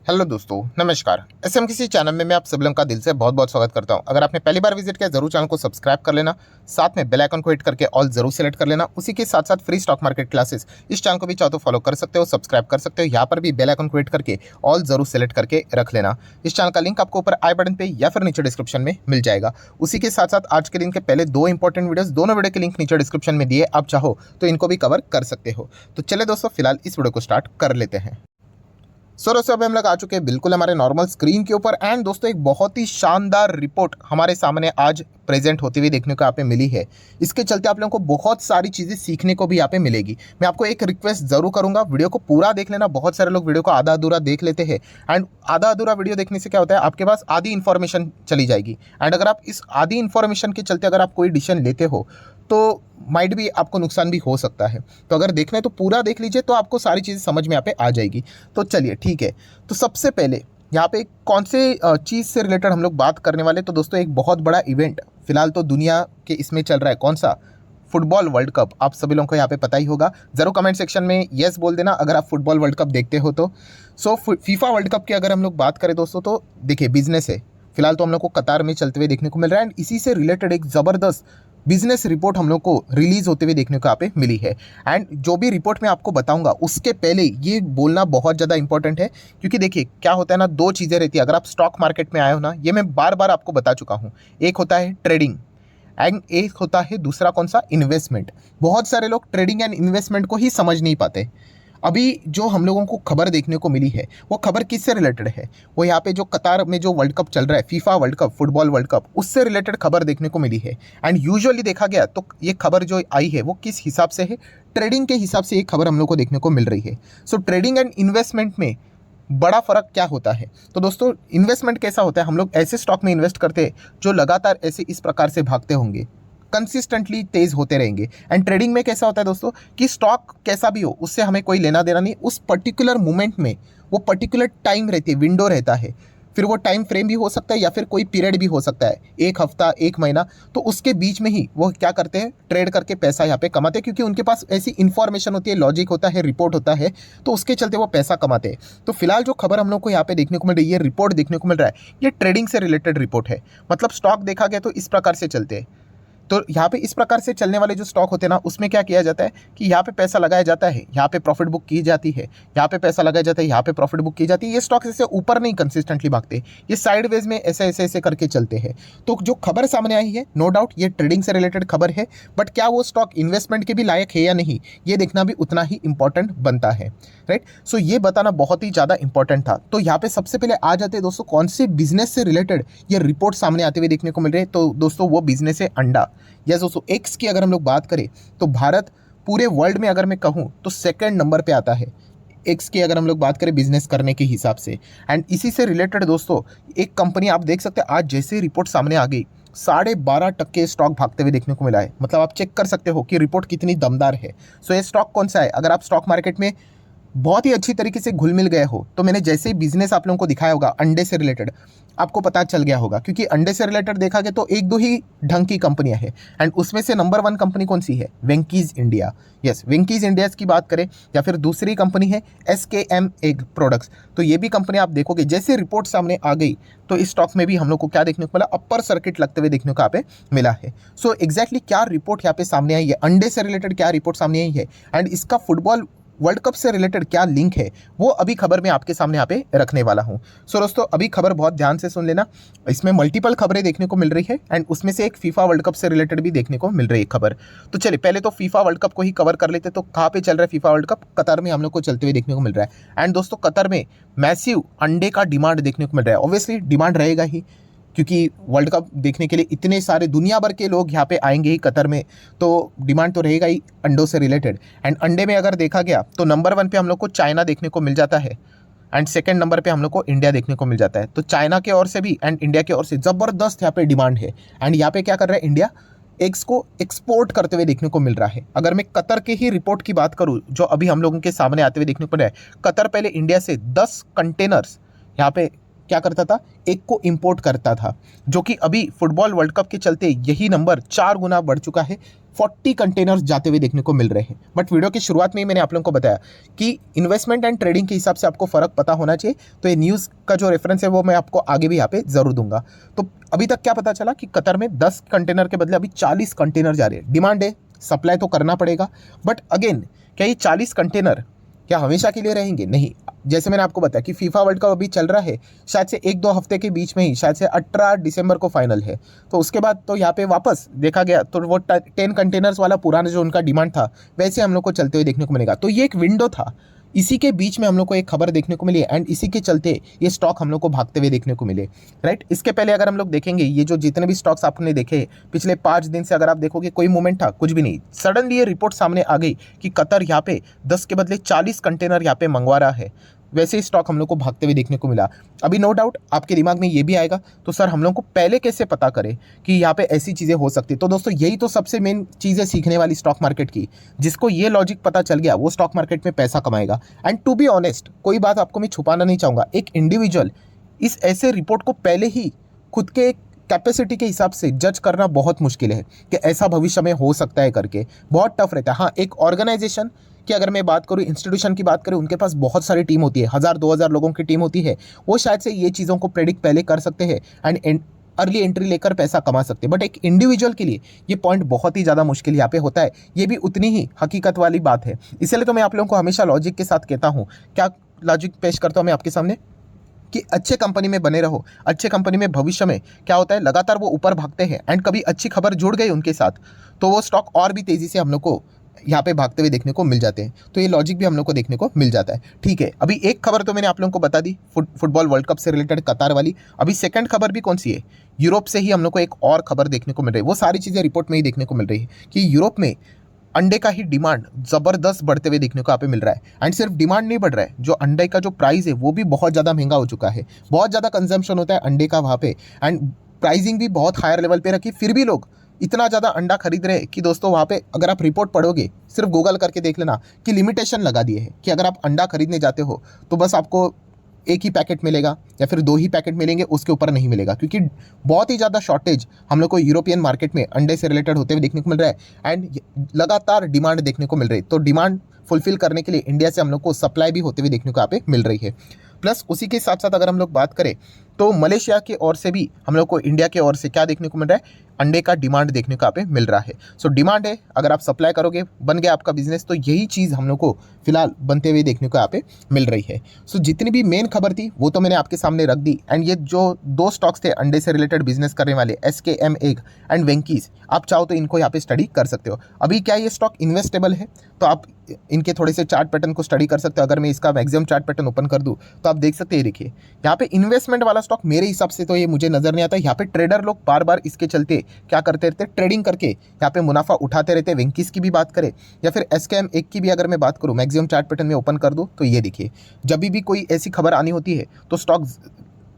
Hello दोस्तों, नमस्कार। SMKC channel में मैं आप सब लोगों का दिल से बहुत बहुत स्वागत करता हूं। अगर आपने पहली बार विजिट किया जरूर चैनल को सब्सक्राइब कर लेना, साथ में बेल आइकन को हिट करके ऑल जरूर सेलेक्ट कर लेना। उसी के साथ साथ फ्री स्टॉक मार्केट क्लासेस इस चैनल को भी चाहो तो फॉलो कर सकते हो, सब्सक्राइब कर सकते हो। यहाँ पर भी बेल आइकन को हिट करके ऑल जरूर सेलेक्ट करके रख लेना। इस चैनल का लिंक आपको ऊपर आई बटन पे या फिर नीचे डिस्क्रिप्शन में मिल जाएगा। उसी के साथ साथ आज के दिन के पहले दो इंपॉर्टेंट वीडियोस, दोनों वीडियो के लिंक नीचे डिस्क्रिप्शन में दिए, आप चाहो तो इनको भी कवर कर सकते हो। तो चले दोस्तों, फिलहाल इस वीडियो को स्टार्ट कर लेते हैं। दोस्तों अभी हम लोग आ चुके हैं बिल्कुल हमारे नॉर्मल स्क्रीन के ऊपर। एंड दोस्तों एक बहुत ही शानदार रिपोर्ट हमारे सामने आज प्रेजेंट होती हुई देखने को यहाँ पे मिली है। इसके चलते आप लोगों को बहुत सारी चीज़ें सीखने को भी यहाँ पे मिलेगी। मैं आपको एक रिक्वेस्ट जरूर करूंगा, वीडियो को पूरा देख लेना। बहुत सारे लोग वीडियो को आधा अधूरा देख लेते हैं। एंड आधा अधूरा वीडियो देखने से क्या होता है, आपके पास आधी इन्फॉर्मेशन चली जाएगी। एंड अगर आप इस आधी इन्फॉर्मेशन के चलते अगर आप कोई डिसीजन लेते हो तो माइट भी आपको नुकसान भी हो सकता है। तो अगर देखना है तो पूरा देख लीजिए, तो आपको सारी चीज़ें समझ में यहाँ पे आ जाएगी। तो चलिए ठीक है। तो सबसे पहले यहाँ पे कौन से चीज़ से रिलेटेड हम लोग बात करने वाले, तो दोस्तों एक बहुत बड़ा इवेंट फिलहाल तो दुनिया के इसमें चल रहा है। कौन सा? Football world cup. आप सभी लोगों को यहाँ पे पता ही होगा। ज़रूर कमेंट सेक्शन में येस बोल देना अगर आप फुटबॉल वर्ल्ड कप देखते हो तो। फीफा वर्ल्ड कप की अगर हम लोग बात करें दोस्तों, तो देखिए बिजनेस है। फिलहाल तो हम लोग को कतार में चलते हुए देखने को मिल रहा है। एंड इसी से रिलेटेड एक ज़बरदस्त बिजनेस रिपोर्ट हम लोग को रिलीज होते हुए देखने को यहाँ पे मिली है। एंड जो भी रिपोर्ट मैं आपको बताऊंगा उसके पहले ये बोलना बहुत ज़्यादा इंपॉर्टेंट है, क्योंकि देखिए क्या होता है ना, दो चीज़ें रहती है। अगर आप स्टॉक मार्केट में आए हो ना, ये मैं बार बार आपको बता चुका हूँ। एक होता है ट्रेडिंग एंड एक होता है दूसरा कौन सा? इन्वेस्टमेंट। बहुत सारे लोग ट्रेडिंग एंड इन्वेस्टमेंट को ही समझ नहीं पाते। अभी जो हम लोगों को खबर देखने को मिली है वो खबर किससे रिलेटेड है? वो यहाँ पे जो कतार में जो वर्ल्ड कप चल रहा है, FIFA world cup, football world cup, उससे रिलेटेड खबर देखने को मिली है। एंड यूजुअली देखा गया तो ये खबर जो आई है वो किस हिसाब से है? ट्रेडिंग के हिसाब से ये खबर हम लोग को देखने को मिल रही है। सो ट्रेडिंग एंड इन्वेस्टमेंट में बड़ा फर्क क्या होता है? तो दोस्तों इन्वेस्टमेंट कैसा होता है, हम लोग ऐसे स्टॉक में इन्वेस्ट करते हैं जो लगातार ऐसे इस प्रकार से भागते होंगे, कंसिस्टेंटली तेज होते रहेंगे। एंड ट्रेडिंग में कैसा होता है दोस्तों कि स्टॉक कैसा भी हो उससे हमें कोई लेना देना नहीं। उस पर्टिकुलर मोमेंट में वो पर्टिकुलर टाइम रहती है, विंडो रहता है। फिर वो टाइम फ्रेम भी हो सकता है या फिर कोई पीरियड भी हो सकता है, एक हफ्ता, एक महीना। तो उसके बीच में ही वो क्या करते हैं, ट्रेड करके पैसा यहाँ पे कमाते हैं, क्योंकि उनके पास ऐसी इन्फॉर्मेशन होती है, लॉजिक होता है, रिपोर्ट होता है, तो उसके चलते वो पैसा कमाते हैं। तो फिलहाल जो खबर हम लोग को यहाँ पे देखने को मिल रही है, रिपोर्ट देखने को मिल रहा है, ये ट्रेडिंग से रिलेटेड रिपोर्ट है। मतलब स्टॉक देखा गया तो इस प्रकार से चलते हैं। तो यहाँ पे इस प्रकार से चलने वाले जो स्टॉक होते हैं ना, उसमें क्या किया जाता है कि यहाँ पे पैसा लगाया जाता है, यहाँ पे प्रॉफिट बुक की जाती है, यहाँ पे पैसा लगाया जाता है, यहाँ पे प्रॉफिट बुक की जाती है। ये स्टॉक ऐसे ऊपर नहीं कंसिस्टेंटली भागते, ये साइडवेज में ऐसे ऐसे ऐसे करके चलते हैं। तो जो खबर सामने आई है, नो डाउट ये ट्रेडिंग से रिलेटेड खबर है, बट क्या वो स्टॉक इन्वेस्टमेंट के भी लायक है या नहीं, ये देखना भी उतना ही इंपॉर्टेंट बनता है। राइट। सो ये बताना बहुत ही ज़्यादा इंपॉर्टेंट था। तो यहाँ पे सबसे पहले आ जाते हैं दोस्तों कौन से बिजनेस से रिलेटेड ये रिपोर्ट सामने आते हुए देखने को मिल रहे हैं। तो दोस्तों वो बिजनेस है अंडा। यस दोस्तों, एक्स की अगर हम लोग बात करें तो भारत पूरे वर्ल्ड में अगर मैं कहूँ तो सेकंड नंबर पे आता है एक्स की, अगर हम लोग बात करें बिजनेस करने के हिसाब से। एंड इसी से रिलेटेड दोस्तों एक कंपनी आप देख सकते हैं, आज जैसे रिपोर्ट सामने आ गई 12.5% स्टॉक भागते हुए देखने को मिला है। मतलब आप चेक कर सकते हो कि रिपोर्ट कितनी दमदार है। सो ये स्टॉक कौन सा है? अगर आप स्टॉक मार्केट में बहुत ही अच्छी तरीके से घुल मिल गए हो तो मैंने जैसे ही बिजनेस आप लोगों को दिखाया होगा अंडे से रिलेटेड, आपको पता चल गया होगा, क्योंकि अंडे से रिलेटेड देखा गया तो एक दो ही ढंग की कंपनियां हैं। एंड उसमें से नंबर 1 कंपनी कौन सी है? Venky's India. Yes, Venky's India की बात करें, या फिर दूसरी कंपनी है SKM एग प्रोडक्ट्स। तो ये भी कंपनी आप देखोगे जैसे रिपोर्ट सामने आ गई तो इस स्टॉक में भी हम लोग को क्या देखने को मिला? अपर सर्किट लगते हुए देखने को यहाँ पे मिला है। सो एग्जैक्टली क्या रिपोर्ट यहाँ पे सामने आई है, अंडे से रिलेटेड क्या रिपोर्ट सामने आई है, एंड इसका फुटबॉल वर्ल्ड कप से रिलेटेड क्या लिंक है, वो अभी खबर मैं आपके सामने यहाँ पे रखने वाला हूँ। सो दोस्तों अभी खबर बहुत ध्यान से सुन लेना। इसमें मल्टीपल खबरें देखने को मिल रही है एंड उसमें से एक फीफा वर्ल्ड कप से रिलेटेड भी देखने को मिल रही है खबर। तो चलिए पहले तो फीफा वर्ल्ड कप को ही कवर कर लेते। तो कहाँ पे चल रहा है फीफा वर्ल्ड कप? कतर में हम लोग को चलते हुए देखने को मिल रहा है। एंड दोस्तों कतर में मैसिव अंडे का डिमांड देखने को मिल रहा है। ऑब्वियसली डिमांड रहेगा ही, क्योंकि वर्ल्ड कप देखने के लिए इतने सारे दुनिया भर के लोग यहाँ पे आएंगे ही कतर में, तो डिमांड तो रहेगा ही अंडों से रिलेटेड। एंड अंडे में अगर देखा गया तो नंबर 1 पे हम लोग को चाइना देखने को मिल जाता है एंड सेकंड नंबर पे हम लोग को इंडिया देखने को मिल जाता है। तो चाइना के ओर से भी एंड इंडिया के ओर से ज़बरदस्त यहाँ पे डिमांड है। एंड यहाँ पे क्या कर रहा है इंडिया? एग्स को एक्सपोर्ट करते हुए देखने को मिल रहा है। अगर मैं कतर के ही रिपोर्ट की बात करूँ जो अभी हम लोगों के सामने आते हुए देखने को मिल रहा है, कतर पहले इंडिया से 10 कंटेनर्स यहाँ पे क्या करता था, एक को इंपोर्ट करता था, जो कि अभी फुटबॉल वर्ल्ड कप के चलते यही नंबर 4 गुना बढ़ चुका है। 40 कंटेनर्स जाते हुए देखने को मिल रहे हैं। बट वीडियो की शुरुआत में ही मैंने आप लोगों को बताया कि इन्वेस्टमेंट एंड ट्रेडिंग के हिसाब से आपको फ़र्क पता होना चाहिए। तो ये न्यूज़ का जो रेफरेंस है वो मैं आपको आगे भी यहाँ पे ज़रूर दूंगा। तो अभी तक क्या पता चला कि कतर में 10 कंटेनर के बदले अभी 40 कंटेनर जा रहे हैं। डिमांड है, सप्लाई तो करना पड़ेगा। बट अगेन, क्या ये 40 कंटेनर क्या हमेशा के लिए रहेंगे? नहीं। जैसे मैंने आपको बताया कि फीफा वर्ल्ड कप अभी चल रहा है, शायद से 1-2 हफ्ते के बीच में ही, शायद से 18 दिसंबर को फाइनल है। तो उसके बाद तो यहाँ पे वापस देखा गया तो वो 10 कंटेनर्स वाला पुराना जो उनका डिमांड था वैसे हम लोग को चलते हुए देखने को मिलेगा। तो ये एक विंडो था, इसी के बीच में हम लोग को एक खबर देखने को मिली एंड इसी के चलते ये स्टॉक हम लोग को भागते हुए देखने को मिले, राइट। इसके पहले अगर हम लोग देखेंगे, ये जो जितने भी स्टॉक्स आपने देखे पिछले 5 दिन से, अगर आप देखोगे कोई मूवमेंट था? कुछ भी नहीं। सडनली ये रिपोर्ट सामने आ गई कि कतर यहाँ पे 10 के बदले 40 कंटेनर यहाँ पे मंगवा रहा है। वैसे ही स्टॉक हम लोग को भागते हुए देखने को मिला। अभी नो डाउट आपके दिमाग में ये भी आएगा, तो सर हम लोग को पहले कैसे पता करें कि यहाँ पे ऐसी चीज़ें हो सकती है? तो दोस्तों यही तो सबसे मेन चीज़ है सीखने वाली स्टॉक मार्केट की। जिसको ये लॉजिक पता चल गया वो स्टॉक मार्केट में पैसा कमाएगा। एंड टू बी ऑनेस्ट, कोई बात आपको मैं छुपाना नहीं चाहूँगा, एक इंडिविजुअल इस ऐसे रिपोर्ट को पहले ही खुद के कैपेसिटी के हिसाब से जज करना बहुत मुश्किल है कि ऐसा भविष्य में हो सकता है करके, बहुत टफ रहता है। हाँ, एक ऑर्गेनाइजेशन की अगर मैं बात करूँ, इंस्टीट्यूशन की बात करूँ, उनके पास बहुत सारी टीम होती है, 1000-2000 लोगों की टीम होती है, वो शायद से ये चीज़ों को प्रेडिक्ट पहले कर सकते हैं एंड अर्ली एंट्री लेकर पैसा कमा सकते हैं। बट एक इंडिविजुअल के लिए ये पॉइंट बहुत ही ज़्यादा मुश्किल यहाँ पे होता है। ये भी उतनी ही हकीकत वाली बात है। इसलिए तो मैं आप लोगों को हमेशा लॉजिक के साथ कहता हूँ। क्या लॉजिक पेश करता हूँ मैं आपके सामने कि अच्छे कंपनी में बने रहो। अच्छे कंपनी में भविष्य में क्या होता है, लगातार वो ऊपर भागते हैं एंड कभी अच्छी खबर जुड़ गई उनके साथ तो वो स्टॉक और भी तेज़ी से हम लोग को यहाँ पे भागते हुए देखने को मिल जाते हैं। तो ये लॉजिक भी हम लोग को देखने को मिल जाता है। ठीक है, अभी एक खबर तो मैंने आप लोगों को बता दी फुटबॉल वर्ल्ड कप से रिलेटेड कतार वाली। अभी सेकंड खबर भी कौन सी है? यूरोप से ही हम लोग को एक और खबर देखने को मिल रही है। वो सारी चीज़ें रिपोर्ट में ही देखने को मिल रही है कि यूरोप में अंडे का ही डिमांड ज़बरदस्त बढ़ते हुए देखने को यहाँ पे मिल रहा है। एंड सिर्फ डिमांड नहीं बढ़ रहा है, जो अंडे का जो प्राइस है वो भी बहुत ज़्यादा महंगा हो चुका है। बहुत ज़्यादा कंजम्पशन होता है अंडे का वहाँ पे एंड प्राइसिंग भी बहुत हायर लेवल पे रखी, फिर भी लोग इतना ज़्यादा अंडा खरीद रहे हैं कि दोस्तों वहाँ पे अगर आप रिपोर्ट पढ़ोगे, सिर्फ गूगल करके देख लेना कि लिमिटेशन लगा दिए हैं कि अगर आप अंडा खरीदने जाते हो तो बस आपको एक ही पैकेट मिलेगा या फिर 2 ही पैकेट मिलेंगे, उसके ऊपर नहीं मिलेगा। क्योंकि बहुत ही ज़्यादा शॉर्टेज हम लोग को यूरोपियन मार्केट में अंडे से रिलेटेड होते हुए देखने को मिल रहा है एंड लगातार डिमांड देखने को मिल रही है। तो डिमांड फुलफिल करने के लिए इंडिया से हम लोग को सप्लाई भी होते हुए देखने को यहाँ पे मिल रही है। प्लस उसी के साथ साथ अगर हम लोग बात करें तो मलेशिया की ओर से भी हम लोग को इंडिया की ओर से क्या देखने को मिल रहा है, अंडे का डिमांड देखने को यहाँ पे मिल रहा है। सो डिमांड है, अगर आप सप्लाई करोगे बन गया आपका बिजनेस। तो यही चीज़ हम लोग को फिलहाल बनते हुए देखने को यहाँ पे मिल रही है। सो जितनी भी मेन खबर थी वो तो मैंने आपके सामने रख दी। एंड ये जो 2 स्टॉक्स थे अंडे से रिलेटेड बिजनेस करने वाले, SKM एग एंड वेंकीज, आप चाहो तो इनको यहाँ पे स्टडी कर सकते हो। अभी क्या ये स्टॉक इन्वेस्टेबल है तो आप इनके थोड़े से चार्ट पैटर्न को स्टडी कर सकते हो। अगर मैं इसका मैक्सिमम चार्ट पैटर्न ओपन कर दूं तो आप देख सकते हैं, देखिए यहाँ पे इन्वेस्टमेंट वाला स्टॉक मेरे हिसाब से तो ये मुझे नजर नहीं आता। यहाँ पे ट्रेडर लोग बार बार इसके चलते क्या करते रहते, ट्रेडिंग करके यहाँ पे मुनाफा उठाते रहते। वेंकीज की भी बात करें या फिर SKM एग की भी अगर मैं बात करूँ, मैक्सिमम चार्ट पैटर्न में ओपन कर दूँ तो ये देखिए, जब भी कोई ऐसी खबर आनी होती है तो स्टॉक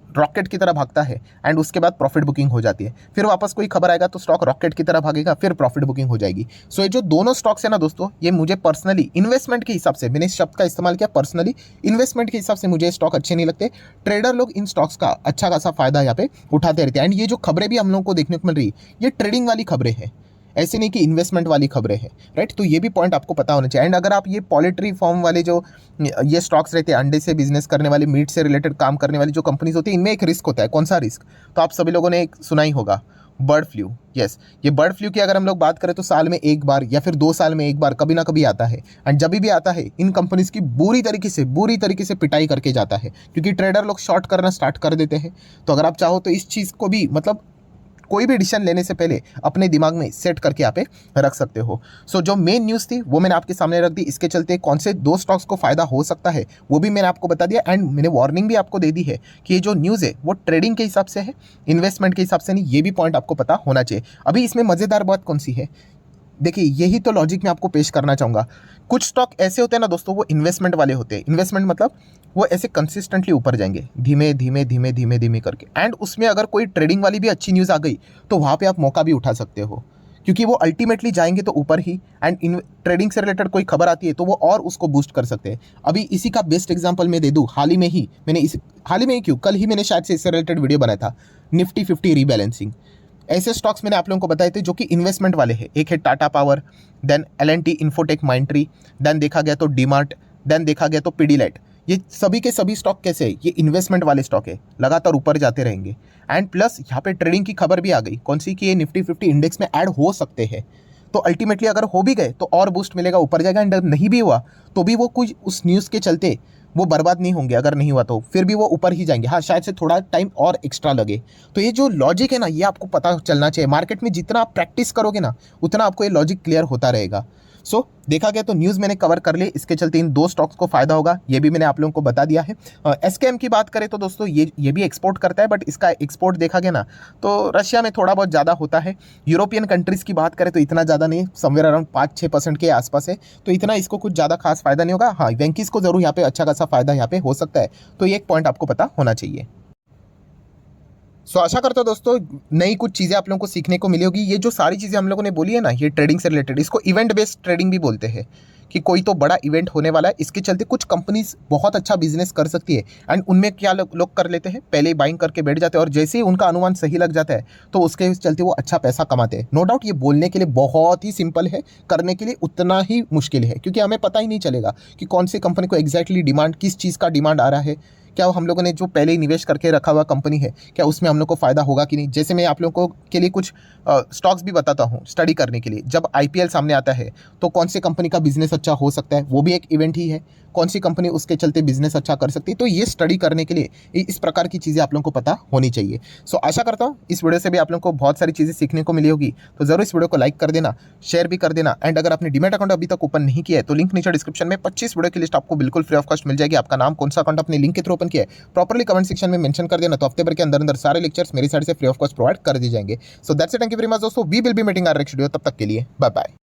रॉकेट की तरह भागता है एंड उसके बाद प्रॉफिट बुकिंग हो जाती है। फिर वापस कोई खबर आएगा तो स्टॉक रॉकेट की तरह भागेगा, फिर प्रॉफिट बुकिंग हो जाएगी। सो ये जो दोनों स्टॉक्स है ना दोस्तों, ये मुझे पर्सनली इन्वेस्टमेंट के हिसाब से, मैंने इस शब्द का इस्तेमाल किया पर्सनली, इन्वेस्टमेंट के हिसाब से मुझे स्टॉक अच्छे नहीं लगते। ट्रेडर लोग इन स्टॉक्स का अच्छा खासा फायदा यहाँ पे उठाते रहते हैं। एंड ये जो खबरें भी हम लोग को देखने को मिल रही है ये ट्रेडिंग वाली खबरें हैं, ऐसे नहीं कि इन्वेस्टमेंट वाली खबरें हैं, राइट। तो ये भी पॉइंट आपको पता होना चाहिए। एंड अगर आप ये पोल्ट्री फार्म वाले जो ये स्टॉक्स रहते हैं, अंडे से बिजनेस करने वाले, मीट से रिलेटेड काम करने वाली जो कंपनीज होती है, इनमें एक रिस्क होता है। कौन सा रिस्क? तो आप सभी लोगों ने एक सुना ही होगा, बर्ड फ्लू। यस, ये बर्ड फ्लू की अगर हम लोग बात करें तो साल में एक बार या फिर 2 साल में एक बार कभी ना कभी आता है। एंड जब भी आता है इन कंपनीज की बुरी तरीके से पिटाई करके जाता है, क्योंकि ट्रेडर लोग शॉर्ट करना स्टार्ट कर देते हैं। तो अगर आप चाहो तो इस चीज़ को भी, मतलब कोई भी डिसीजन लेने से पहले अपने दिमाग में सेट करके यहाँ पे रख सकते हो। सो जो मेन न्यूज़ थी वो मैंने आपके सामने रख दी। इसके चलते कौन से 2 स्टॉक्स को फायदा हो सकता है वो भी मैंने आपको बता दिया। एंड मैंने वार्निंग भी आपको दे दी है कि ये जो न्यूज़ है वो ट्रेडिंग के हिसाब से है, इन्वेस्टमेंट के हिसाब से नहीं। ये भी पॉइंट आपको पता होना चाहिए। अभी इसमें मज़ेदार बात कौन सी है, देखिए यही तो लॉजिक मैं आपको पेश करना चाहूँगा। कुछ स्टॉक ऐसे होते हैं ना दोस्तों, वो इन्वेस्टमेंट वाले होते हैं। इन्वेस्टमेंट मतलब वो ऐसे कंसिस्टेंटली ऊपर जाएंगे धीमे धीमे करके। एंड उसमें अगर कोई ट्रेडिंग वाली भी अच्छी न्यूज़ आ गई तो वहाँ पे आप मौका भी उठा सकते हो। क्योंकि वो अल्टीमेटली जाएंगे तो ऊपर ही, एंड इन ट्रेडिंग से रिलेटेड कोई खबर आती है तो वो और उसको बूस्ट कर सकते हैं। अभी इसी का बेस्ट एग्जांपल मैं दे दूं, हाल ही में ही क्यों, कल ही मैंने शायद से इससे रिलेटेड वीडियो बनाया था, निफ्टी 50 रीबैलेंसिंग। ऐसे स्टॉक्स मैंने आप लोगों को बताए थे जो कि इन्वेस्टमेंट वाले हैं। एक है Tata power, then L&T Infotech Mindtree, then देखा गया तो डीमार्ट, देन देखा गया तो पीडीलाइट। ये सभी के सभी स्टॉक कैसे है, ये इन्वेस्टमेंट वाले स्टॉक है, लगातार ऊपर जाते रहेंगे। एंड प्लस यहाँ पे ट्रेडिंग की खबर भी आ गई, कौन सी, कि ये निफ्टी 50 इंडेक्स में ऐड हो सकते हैं। तो अल्टीमेटली अगर हो भी गए तो और बूस्ट मिलेगा, ऊपर जाएगा। एंड नहीं भी हुआ तो भी वो कुछ उस न्यूज़ के चलते वो बर्बाद नहीं होंगे, अगर नहीं हुआ तो फिर भी वो ऊपर ही जाएंगे। हाँ, शायद से थोड़ा टाइम और एक्स्ट्रा लगे। तो ये जो लॉजिक है ना, ये आपको पता चलना चाहिए। मार्केट में जितना आप प्रैक्टिस करोगे ना, उतना आपको ये लॉजिक क्लियर होता रहेगा। सो देखा गया तो न्यूज़ मैंने कवर कर ली, इसके चलते इन दो स्टॉक्स को फायदा होगा, ये भी मैंने आप लोगों को बता दिया है। SKM की बात करें तो दोस्तों ये भी एक्सपोर्ट करता है, बट इसका एक्सपोर्ट देखा गया ना तो रशिया में थोड़ा बहुत ज़्यादा होता है। यूरोपियन कंट्रीज़ की बात करें तो इतना ज़्यादा नहीं, समवेयर अराउंड 5-6% के आसपास है, तो इतना इसको कुछ ज़्यादा खास फायदा नहीं होगा। हाँ, वेंकीज को जरूर यहाँ पे अच्छा खासा फायदा यहाँ पे हो सकता है, तो ये एक पॉइंट आपको पता होना चाहिए। सो आशा करता हूँ दोस्तों नई कुछ चीज़ें आप लोगों को सीखने को मिली होगी। ये जो सारी चीज़ें हम लोगों ने बोली है ना, ये ट्रेडिंग से रिलेटेड, इसको इवेंट बेस्ड ट्रेडिंग भी बोलते हैं, कि कोई तो बड़ा इवेंट होने वाला है, इसके चलते कुछ कंपनीज बहुत अच्छा बिजनेस कर सकती है। एंड उनमें क्या लोग कर लेते हैं, पहले बाइंग करके बैठ जाते हैं, और जैसे ही उनका अनुमान सही लग जाता है तो उसके चलते वो अच्छा पैसा कमाते हैं। नो डाउट ये बोलने के लिए बहुत ही सिंपल है, करने के लिए उतना ही मुश्किल है, क्योंकि हमें पता ही नहीं चलेगा कि कौन सी कंपनी को एग्जैक्टली डिमांड, किस चीज़ का डिमांड आ रहा है, क्या हम लोगों ने जो पहले ही निवेश करके रखा हुआ कंपनी है, क्या उसमें हम लोग को फ़ायदा होगा कि नहीं। जैसे मैं आप लोगों को के लिए कुछ स्टॉक्स भी बताता हूँ स्टडी करने के लिए। जब IPL सामने आता है तो कौन सी कंपनी का बिजनेस अच्छा हो सकता है, वो भी एक इवेंट ही है। कौन सी कंपनी उसके चलते बिजनेस अच्छा कर सकती है, तो ये स्टडी करने के लिए इस प्रकार की चीज़ें आप लोगों को पता होनी चाहिए। सो आशा करता हूँ इस वीडियो से भी आप लोगों को बहुत सारी चीज़ें सीखने को मिली होगी। तो ज़रूर इस वीडियो को लाइक कर देना, शेयर भी कर देना। एंड अगर आपने डीमैट अकाउंट अभी तक ओपन नहीं किया है तो लिंक नीचे डिस्क्रिप्शन में 25 वीडियो की लिस्ट आपको बिल्कुल फ्री ऑफ कॉस्ट मिल जाएगी। आपका नाम, कौन सा अकाउंट अपने लिंक के थ्रू ओपन किया है, प्रॉपर्ली कमेंट सेक्शन में मेंशन कर देना, तो हफ्ते भर के अंदर सारे लेक्चर्स मेरी साइड से फ्री ऑफ कॉस्ट प्रोवाइड कर दिए जाएंगे। So that's it, thank you very much दोस्तों, we will be meeting our next video. तब तक के लिए बाय बाय।